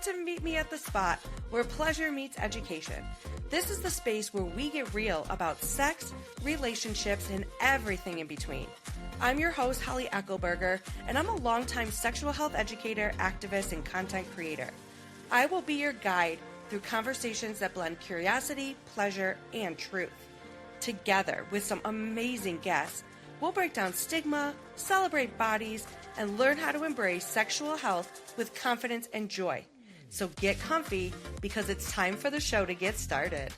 to Meet Me at the Spot, where pleasure meets education. This is the space where we get real about sex, relationships, and everything in between. I'm your host, Holly Eckelberger, and I'm a longtime sexual health educator, activist, and content creator. I will be your guide through conversations that blend curiosity, pleasure, and truth. Together with some amazing guests, we'll break down stigma, celebrate bodies, and learn how to embrace sexual health with confidence and joy. So get comfy because it's time for the show to get started.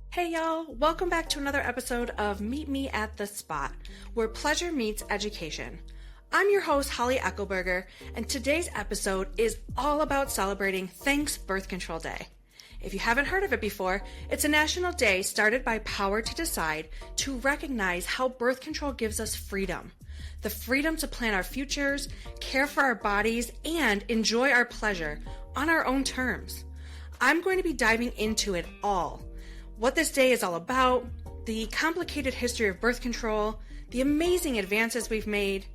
Hey y'all, welcome back to another episode of Meet Me at the Spot, where pleasure meets education. I'm your host, Holly Eckelberger, and today's episode is all about celebrating Thanks Birth Control Day. If you haven't heard of it before, it's a national day started by Power to Decide to recognize how birth control gives us freedom. The freedom to plan our futures, care for our bodies, and enjoy our pleasure on our own terms. I'm going to be diving into it all. What this day is all about, the complicated history of birth control, the amazing advances we've made,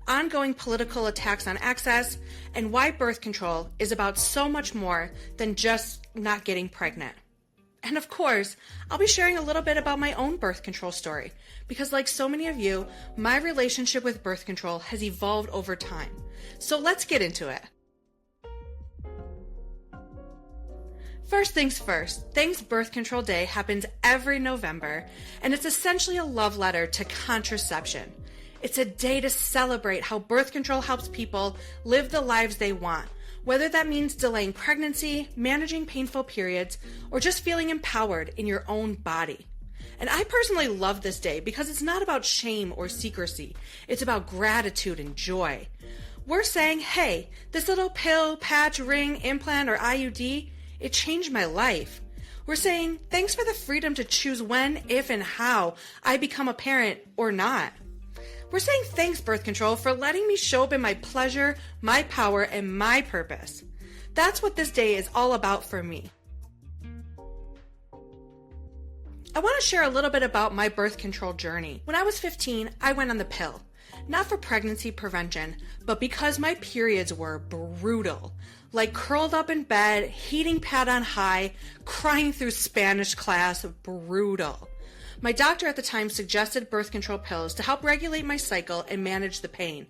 ongoing political attacks on access, and why birth control is about so much more than just not getting pregnant. And of course, I'll be sharing a little bit about my own birth control story, because like so many of you, my relationship with birth control has evolved over time. So let's get into it. First things first, Thanks Birth Control Day happens every November, and it's essentially a love letter to contraception. It's a day to celebrate how birth control helps people live the lives they want, whether that means delaying pregnancy, managing painful periods, or just feeling empowered in your own body. And I personally love this day because it's not about shame or secrecy. It's about gratitude and joy. We're saying, hey, this little pill, patch, ring, implant, or IUD, it changed my life. We're saying, thanks for the freedom to choose when, if, and how I become a parent or not. We're saying thanks, birth control, for letting me show up in my pleasure, my power, and my purpose. That's what this day is all about for me. I want to share a little bit about my birth control journey. When I was 15, I went on the pill. Not for pregnancy prevention, but because my periods were brutal. Like curled up in bed, heating pad on high, crying through Spanish class, brutal. My doctor at the time suggested birth control pills to help regulate my cycle and manage the pain.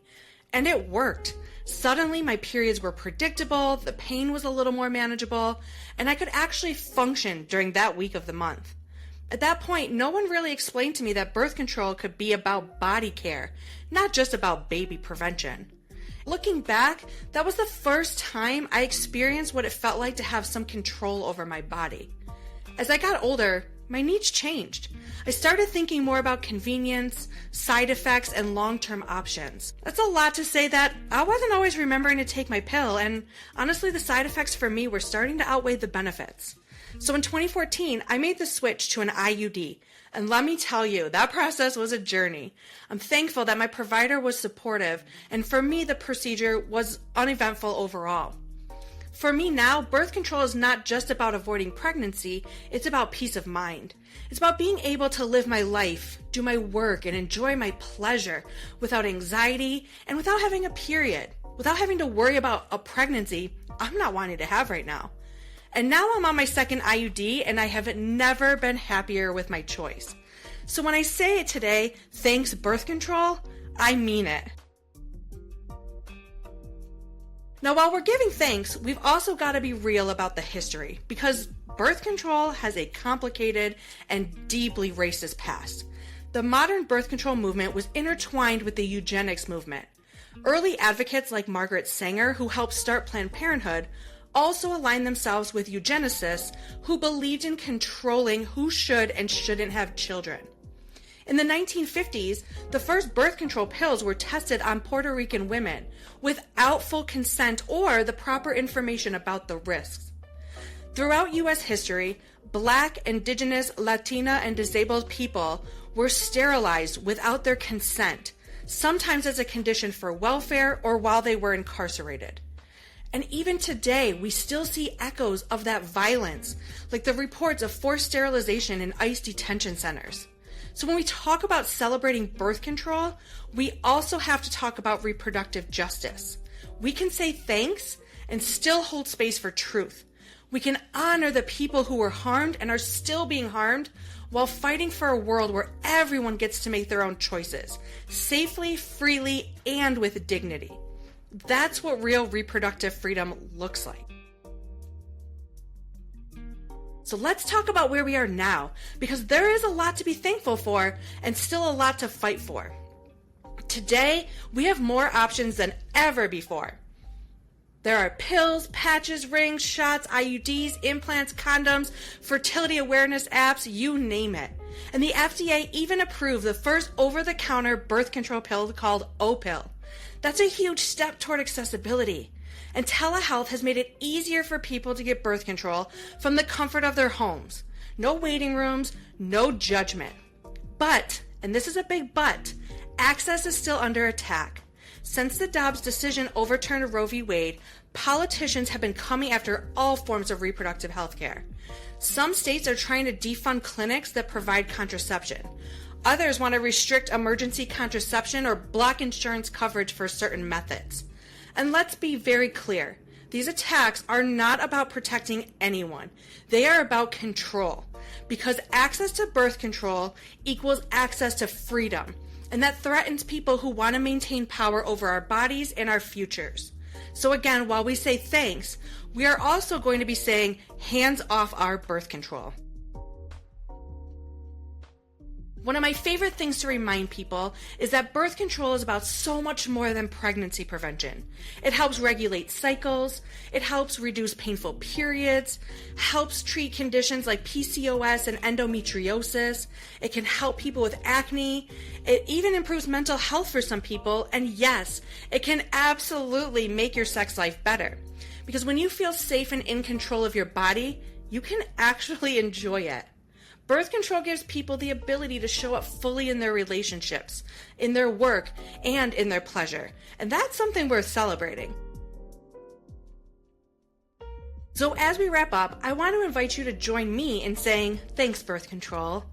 And it worked. Suddenly my periods were predictable, the pain was a little more manageable, and I could actually function during that week of the month. At that point, no one really explained to me that birth control could be about body care, not just about baby prevention. Looking back, that was the first time I experienced what it felt like to have some control over my body. As I got older, my needs changed. I started thinking more about convenience, side effects, and long-term options. That's a lot to say that I wasn't always remembering to take my pill, and honestly, the side effects for me were starting to outweigh the benefits. So in 2014, I made the switch to an IUD, and let me tell you, that process was a journey. I'm thankful that my provider was supportive, and for me, the procedure was uneventful overall. For me now, birth control is not just about avoiding pregnancy, it's about peace of mind. It's about being able to live my life, do my work, and enjoy my pleasure without anxiety and without having a period, without having to worry about a pregnancy I'm not wanting to have right now. And now I'm on my second IUD, and I have never been happier with my choice. So when I say it today, thanks birth control, I mean it. Now, while we're giving thanks, we've also got to be real about the history, because birth control has a complicated and deeply racist past. The modern birth control movement was intertwined with the eugenics movement. Early advocates like Margaret Sanger, who helped start Planned Parenthood, also aligned themselves with eugenicists who believed in controlling who should and shouldn't have children. In the 1950s, the first birth control pills were tested on Puerto Rican women without full consent or the proper information about the risks. Throughout U.S. history, Black, Indigenous, Latina, and disabled people were sterilized without their consent, sometimes as a condition for welfare or while they were incarcerated. And even today, we still see echoes of that violence, like the reports of forced sterilization in ICE detention centers. So when we talk about celebrating birth control, we also have to talk about reproductive justice. We can say thanks and still hold space for truth. We can honor the people who were harmed and are still being harmed while fighting for a world where everyone gets to make their own choices, safely, freely, and with dignity. That's what real reproductive freedom looks like. So let's talk about where we are now, because there is a lot to be thankful for and still a lot to fight for. Today, we have more options than ever before. There are pills, patches, rings, shots, IUDs, implants, condoms, fertility awareness apps, you name it. And the FDA even approved the first over-the-counter birth control pill called O-Pill. That's a huge step toward accessibility. And telehealth has made it easier for people to get birth control from the comfort of their homes. No waiting rooms, no judgment. But, and this is a big but, access is still under attack. Since the Dobbs decision overturned Roe v. Wade, politicians have been coming after all forms of reproductive health care. Some states are trying to defund clinics that provide contraception. Others want to restrict emergency contraception or block insurance coverage for certain methods. And let's be very clear, these attacks are not about protecting anyone. They are about control, because access to birth control equals access to freedom, and that threatens people who want to maintain power over our bodies and our futures. So again, while we say thanks, we are also going to be saying hands off our birth control. One of my favorite things to remind people is that birth control is about so much more than pregnancy prevention. It helps regulate cycles, it helps reduce painful periods, helps treat conditions like PCOS and endometriosis, it can help people with acne, it even improves mental health for some people, and yes, it can absolutely make your sex life better. Because when you feel safe and in control of your body, you can actually enjoy it. Birth control gives people the ability to show up fully in their relationships, in their work, and in their pleasure. And that's something worth celebrating. So as we wrap up, I want to invite you to join me in saying, thanks birth control.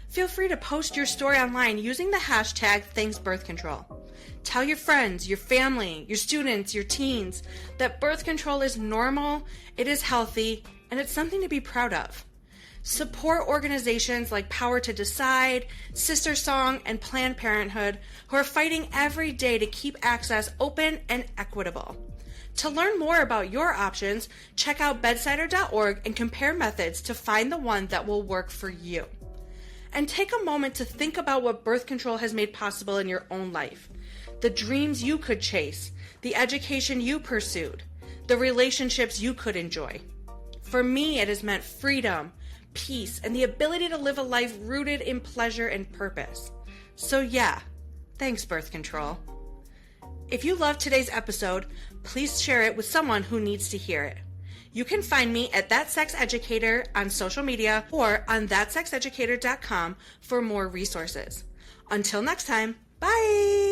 Feel free to post your story online using the hashtag #ThanksBirthControl. Tell your friends, your family, your students, your teens that birth control is normal, it is healthy, and it's something to be proud of. Support organizations like Power to Decide, Sister Song, and Planned Parenthood who are fighting every day to keep access open and equitable. To learn more about your options, check out bedsider.org and compare methods to find the one that will work for you. And take a moment to think about what birth control has made possible in your own life. The dreams you could chase, the education you pursued, the relationships you could enjoy. For me, it has meant freedom, peace, and the ability to live a life rooted in pleasure and purpose. So yeah, thanks birth control. If you loved today's episode, please share it with someone who needs to hear it. You can find me at That Sex Educator on social media or on thatsexeducator.com for more resources. Until next time, bye!